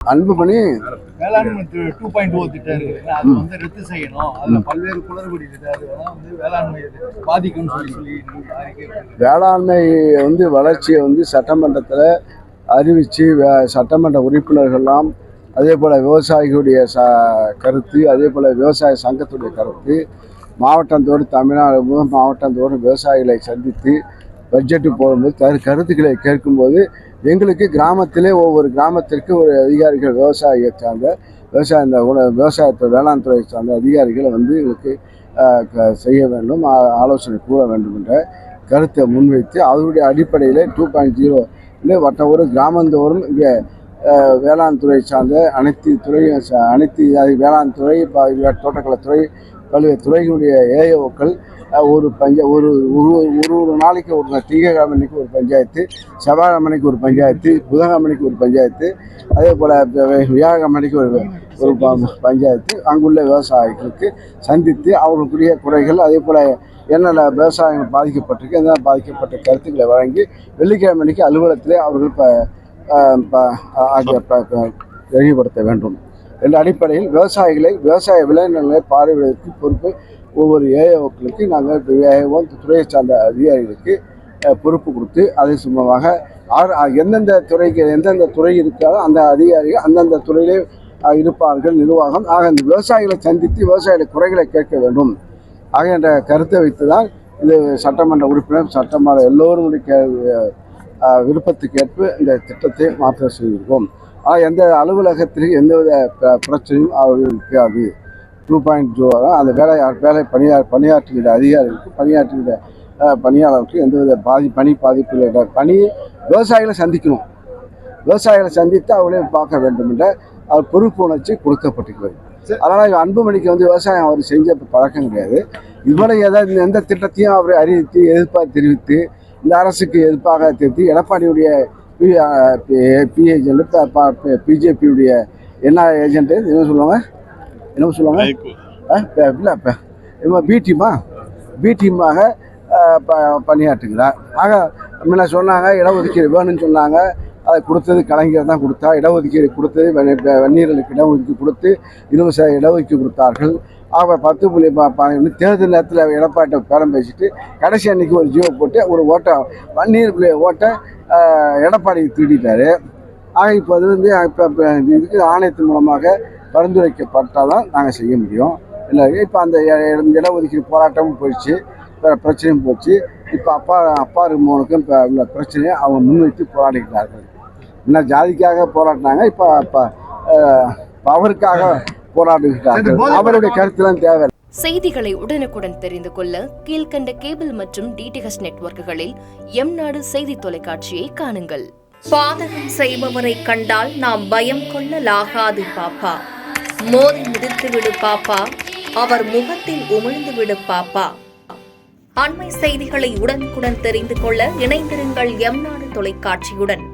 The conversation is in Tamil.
அன்புமணி வேளாண்மை 2.0 திட்டம் இருக்கு, அது வந்து ரத்து செய்யணும். அதுல பல்வேறு குளறுபடி இருக்கு, அதெல்லாம் வந்து வேளாண்மை பாதிக்கும் சொல்லி வேளாண்மை வளர்ச்சியை சட்டமன்றத்தில் அறிவித்து சட்டமன்ற உறுப்பினர்கள்லாம் அதே போல் விவசாயிகளுடைய கருத்து, அதே போல் விவசாய சங்கத்துடைய கருத்து, மாவட்டந்தோறும் தமிழ்நாடு மாவட்டந்தோறும் விவசாயிகளை சந்தித்து பட்ஜெட்டு போடும்போது கருத்துக்களை கேட்கும்போது எங்களுக்கு கிராமத்திலே ஒவ்வொரு கிராமத்திற்கு ஒரு அதிகாரிகள் விவசாயியை சார்ந்த விவசாயத்தை வேளாண் துறையை சார்ந்த அதிகாரிகளை எங்களுக்கு செய்ய வேண்டும், ஆலோசனை கூற வேண்டும் என்ற கருத்தை முன்வைத்து அதனுடைய அடிப்படையில் 2.0 வட்டம் ஒரு கிராமந்தோறும் இங்கே வேளாண் துறை சார்ந்த அனைத்து துறையும் வேளாண் துறை, தோட்டக்கலைத்துறை, பல்வேறு துறைகளுடைய ஏஓக்கள் ஒரு ஒரு நாளைக்கு ஒரு திங்கட்கிழமைக்கு ஒரு பஞ்சாயத்து, செவ்வாய்க்கிழமைக்கு ஒரு பஞ்சாயத்து, புதன்கிழமைக்கு ஒரு பஞ்சாயத்து, அதே போல் வியாழக்கிழமைக்கு ஒரு பஞ்சாயத்து அங்குள்ள விவசாயிகளுக்கு சந்தித்து அவர்களுக்குரிய குறைகள், அதே போல் என்னென்ன விவசாயங்கள் பாதிக்கப்பட்டிருக்கு, என்னென்ன பாதிக்கப்பட்ட கருத்துக்களை வழங்கி வெள்ளிக்கிழமைக்கு அலுவலகத்திலே அவர்கள் தெளிவுபடுத்த வேண்டும் என்ற அடிப்படையில் விவசாய விளைநிலங்களை பார்வையிடுவதற்கு பொறுப்பு ஒவ்வொரு ஏஓக்களுக்கு நாங்கள் துறையை சார்ந்த அதிகாரிகளுக்கு பொறுப்பு கொடுத்து அதை சும்மாவாக எந்தெந்த துறை இருக்காதோ அந்த அதிகாரிகள் அந்தந்த துறையிலே இருப்பார்கள் நிர்வாகம். ஆக இந்த விவசாயிகளை சந்தித்து விவசாயிகளை குறைகளை கேட்க வேண்டும் ஆக என்ற கருத்தை வைத்து தான் இது சட்டமன்ற உறுப்பினர் சட்டமன்ற எல்லோருடைய விருப்பத்துக்கேற்ப இந்த திட்டத்தை மாற்ற செய்திருக்கோம். எந்த அலுவலகத்திற்கு எந்தவித பிரச்சனையும் அவர்கள் இருக்காது. 2.0 அந்த வேலை பணியாற்றுகிற அதிகாரிகளுக்கு பணியாளருக்கு எந்தவித பணி பாதிப்பு இல்லை. விவசாயிகளை சந்திக்கணும், விவசாயிகளை சந்தித்து அவர்களே பார்க்க வேண்டும் என்ற பொறுப்பு உணர்ச்சி கொடுக்கப்பட்டிருக்கிறது. அதனால் அன்புமணிக்கு விவசாயம் அவர் செஞ்ச பழக்கம் கிடையாது. இதுபோல ஏதாவது எந்த திட்டத்தையும் அவரை அறிவித்து எதிர்ப்பாக தெரிவித்து இந்த அரசுக்கு எதிர்ப்பாக தெரிவித்து எடப்பாடியுடைய பிஜேபியுடைய என்ன ஏஜென்ட்டு என்ன சொல்லுவாங்க இல்லை பி டீமாக பணியாற்றுகிறார். ஆக முன்ன சொன்னாங்க இடஒதுக்கீடு வேணும்னு சொன்னாங்க, அதை கொடுத்தது கலைஞர் தான் கொடுத்தா. இடஒதுக்கீடு கொடுத்தது வன்னியர்களுக்கு இடஒதுக்கீடு கொடுத்து இலவச இடஒதுக்கீடு கொடுத்தார்கள். ஆக 10.12 தேர்தல் நேரத்தில் எடப்பாடி பேரம் பேசிட்டு கடைசி அன்னைக்கு ஒரு ஜியோ போட்டு ஒரு வன்னியர்களுடைய ஓட்டை எடப்பாடி திருடிட்டார். ஆக இப்போ இதுக்கு ஆணையத்தின் மூலமாக பரிந்துரைக்கப்பட்டால் தான் நாங்கள் செய்ய முடியும். இல்லை இப்போ அந்த இடஒதுக்கீடு போராட்டமும் போயிடுச்சு, வேறு பிரச்சனையும் போச்சு. இப்போ அப்பா மோனுக்கும் இப்போ உள்ள பிரச்சனையை அவங்க முன்வைத்து போராடுகிறார்கள். என்ன ஜாதிக்காக போராடினாங்க, இப்போ அவருக்காக போராடுகிறார்கள். அவருடைய கருத்துலாம் தேவை. செய்திகளை உடனுக்குடன் தெரிந்து கொள்ள கீழ்கண்ட கேபிள் மற்றும் டிடிஹெச் நெட்வொர்க்குகளில் எம்நாடு செய்தி தொலைக்காட்சியை காணுங்கள். பாதகம் செய்பவரை கண்டால் நாம் பயம் கொள்ளலாகாது பாப்பா. மோதி மிதித்து விடு பாப்பா, அவர் முகத்தில் உமிழ்ந்து விடு பாப்பா. அண்மை செய்திகளை உடனுக்குடன் தெரிந்து கொள்ள இணைந்திருங்கள் எம்நாடு தொலைக்காட்சியுடன்.